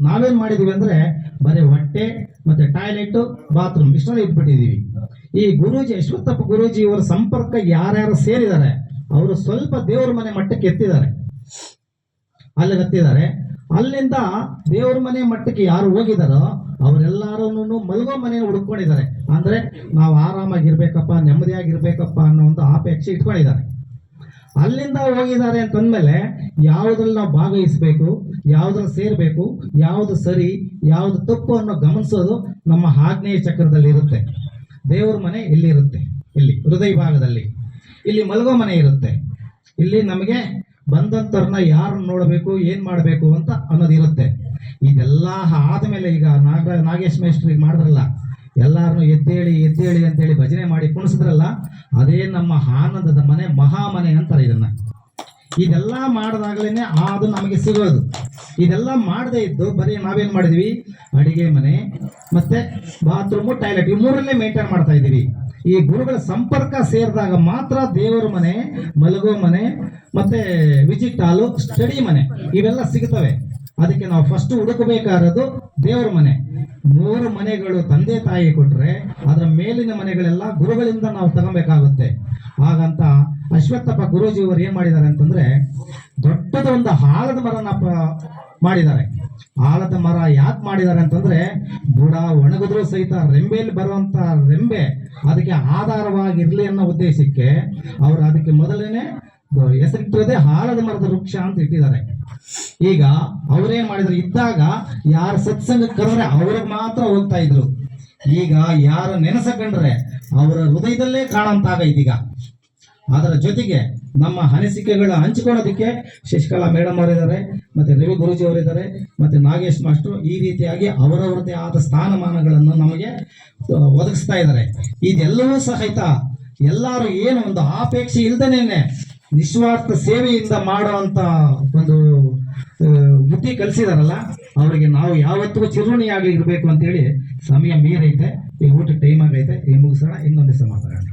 ನಾವೇನ್ ಮಾಡಿದೀವಿ ಅಂದ್ರೆ ಬರೀ ಹೊಟ್ಟೆ ಮತ್ತೆ ಟಾಯ್ಲೆಟ್ ಬಾತ್ರೂಮ್ ಇಷ್ಟನ್ನು ಇಟ್ಬಿಟ್ಟಿದೀವಿ. ಈ ಗುರೂಜಿ ಅಶ್ವತ್ಥಪ್ಪ ಗುರೂಜಿ ಇವರ ಸಂಪರ್ಕ ಯಾರ್ಯಾರು ಸೇರಿದ್ದಾರೆ ಅವರು ಸ್ವಲ್ಪ ದೇವ್ರ ಮನೆ ಮಟ್ಟಕ್ಕೆ ಎತ್ತಿದ್ದಾರೆ, ಅಲ್ಲಿಗೆ ಹತ್ತಿದ್ದಾರೆ. ಅಲ್ಲಿಂದ ದೇವ್ರ ಮನೆ ಮಟ್ಟಕ್ಕೆ ಯಾರು ಹೋಗಿದಾರೋ ಅವರೆಲ್ಲರೂ ಮಲ್ಗೋ ಮನೆ ಹುಡ್ಕೊಂಡಿದ್ದಾರೆ. ಅಂದ್ರೆ ನಾವು ಆರಾಮಾಗಿರ್ಬೇಕಪ್ಪ, ನೆಮ್ಮದಿಯಾಗಿರ್ಬೇಕಪ್ಪ ಅನ್ನೋ ಒಂದು ಅಪೇಕ್ಷೆ ಇಟ್ಕೊಂಡಿದ್ದಾರೆ. ಅಲ್ಲಿಂದ ಹೋಗಿದ್ದಾರೆ ಅಂತಂದ್ಮೇಲೆ ಯಾವುದ್ರಲ್ಲಿ ನಾವು ಭಾಗವಹಿಸಬೇಕು, ಯಾವುದ್ರಲ್ಲಿ ಸೇರ್ಬೇಕು, ಯಾವುದು ಸರಿ ಯಾವುದು ತಪ್ಪು ಅನ್ನೋ ಗಮನಿಸೋದು ನಮ್ಮ ಆಗ್ನೇಯ ಚಕ್ರದಲ್ಲಿ ಇರುತ್ತೆ. ದೇವ್ರ ಮನೆ ಇಲ್ಲಿ ಇರುತ್ತೆ, ಇಲ್ಲಿ ಹೃದಯ ಭಾಗದಲ್ಲಿ. ಇಲ್ಲಿ ಮಲ್ಗೋ ಮನೆ ಇರುತ್ತೆ. ಇಲ್ಲಿ ನಮಗೆ ಬಂದಂತವ್ರನ್ನ ಯಾರು ನೋಡಬೇಕು, ಏನ್ ಮಾಡಬೇಕು ಅಂತ ಅನ್ನೋದಿರುತ್ತೆ. ಇದೆಲ್ಲ ಆದ್ಮೇಲೆ ಈಗ ನಾಗೇಶ್ ಮೇಷ್ಟ್ರು ಈಗ ಮಾಡಿದ್ರಲ್ಲ, ಎಲ್ಲಾರನ್ನು ಎದ್ದೇಳಿ ಎದ್ದೇಳಿ ಅಂತೇಳಿ ಭಜನೆ ಮಾಡಿ ಕುಣಿಸಿದ್ರಲ್ಲ, ಅದೇ ನಮ್ಮ ಆನಂದದ ಮನೆ, ಮಹಾಮನೆ ಅಂತಾರೆ ಇದನ್ನ. ಇದೆಲ್ಲ ಮಾಡಿದಾಗ್ಲೇನೆ ಅದು ನಮಗೆ ಸಿಗೋದು. ಇದೆಲ್ಲ ಮಾಡದೇ ಇದ್ದು ಬರೀ ನಾವೇನ್ ಮಾಡಿದ್ವಿ, ಅಡಿಗೆ ಮನೆ ಮತ್ತೆ ಬಾತ್ರೂಮು ಟಾಯ್ಲೆಟ್ ಈ ಮೂರಲ್ಲೇ ಮೇಂಟೈನ್ ಮಾಡ್ತಾ ಇದೀವಿ. ಈ ಗುರುಗಳ ಸಂಪರ್ಕ ಸೇರಿದಾಗ ಮಾತ್ರ ದೇವರ ಮನೆ, ಮಲಗೋ ಮನೆ ಮತ್ತೆ ವಿಜಿಟ್ ಹಾಲು, ಸ್ಟಡಿ ಮನೆ ಇವೆಲ್ಲ ಸಿಗ್ತವೆ. ಅದಕ್ಕೆ ನಾವು ಫಸ್ಟ್ ಹುಡುಕಬೇಕಾದದ್ದು ದೇವರ ಮನೆ. 3 ಮನೆಗಳು ತಂದೆ ತಾಯಿ ಕೊಟ್ರೆ ಅದರ ಮೇಲಿನ ಮನೆಗಳೆಲ್ಲ ಗುರುಗಳಿಂದ ನಾವು ತಗೊಬೇಕಾಗುತ್ತೆ. ಹಾಗಂತ ಅಶ್ವತ್ಥಪ್ಪ ಗುರೂಜಿಯವರು ಏನ್ ಮಾಡಿದ್ದಾರೆ ಅಂತಂದ್ರೆ, ದೊಡ್ಡದ ಒಂದು ಆಲದ ಮರನ ಮಾಡಿದ್ದಾರೆ. ಆಲದ ಮರ ಯಾಕೆ ಮಾಡಿದ್ದಾರೆ ಅಂತಂದ್ರೆ, ಬುಡ ಒಣಗಿದ್ರು ಸಹಿತ ರೆಂಬೆಯಲ್ಲಿ ಬರುವಂತ ರೆಂಬೆ ಅದಕ್ಕೆ ಆಧಾರವಾಗಿರ್ಲಿ ಅನ್ನೋ ಉದ್ದೇಶಕ್ಕೆ ಅವರು ಅದಕ್ಕೆ ಮೊದಲೇನೆ ಹೆಸರಿಟ್ಟಿರೋದೇ ಆಲದ ಮರದ ವೃಕ್ಷ ಅಂತ ಇಟ್ಟಿದ್ದಾರೆ. ಈಗ ಅವ್ರೇನ್ ಮಾಡಿದ್ರು, ಇದ್ದಾಗ ಯಾರು ಸತ್ಸಂಗಕ್ಕೆ ಕರೆದ್ರೆ ಅವ್ರಿಗೆ ಮಾತ್ರ ಹೋಗ್ತಾ ಇದ್ರು. ಈಗ ಯಾರು ನೆನೆಸಕೊಂಡ್ರೆ ಅವರ ಹೃದಯದಲ್ಲೇ ಕಾಣಂತಾಗೈತಿ. ಈಗ ಅದರ ಜೊತೆಗೆ ನಮ್ಮ ಅನಿಸಿಕೆಗಳ ಹಂಚಿಕೊಳ್ಳೋದಕ್ಕೆ ಶಶಿಕಲಾ ಮೇಡಮ್ ಅವರಿದ್ದಾರೆ, ಮತ್ತೆ ರವಿ ಗುರೂಜಿ ಅವರಿದ್ದಾರೆ, ಮತ್ತೆ ನಾಗೇಶ್ ಮಾಸ್ಟರ್. ಈ ರೀತಿಯಾಗಿ ಅವರವರದೇ ಆದ ಸ್ಥಾನಮಾನಗಳನ್ನು ನಮಗೆ ಒದಗಿಸ್ತಾ ಇದ್ದಾರೆ. ಇದೆಲ್ಲವೂ ಸಹಿತ ಎಲ್ಲರೂ ಏನು ಒಂದು ಆಪೇಕ್ಷೆ ಇಲ್ದೇನೆ ನಿಸ್ವಾರ್ಥ ಸೇವೆಯಿಂದ ಮಾಡುವಂತ ಒಂದು ಬುದ್ಧಿ ಕಲಿಸಿದಾರಲ್ಲ, ಅವರಿಗೆ ನಾವು ಯಾವತ್ತಿಗೂ ಚಿರುಣಿಯಾಗಿ ಇರಬೇಕು ಅಂತೇಳಿ. ಸಮಯ ಮೀರೈತೆ, ಈ ಊಟಕ್ಕೆ ಟೈಮ್ ಆಗೈತೆ, ಈ ಮುಗಿಸೋಣ, ಇನ್ನೊಂದು ದಿವಸ ಮಾತಾಡೋಣ.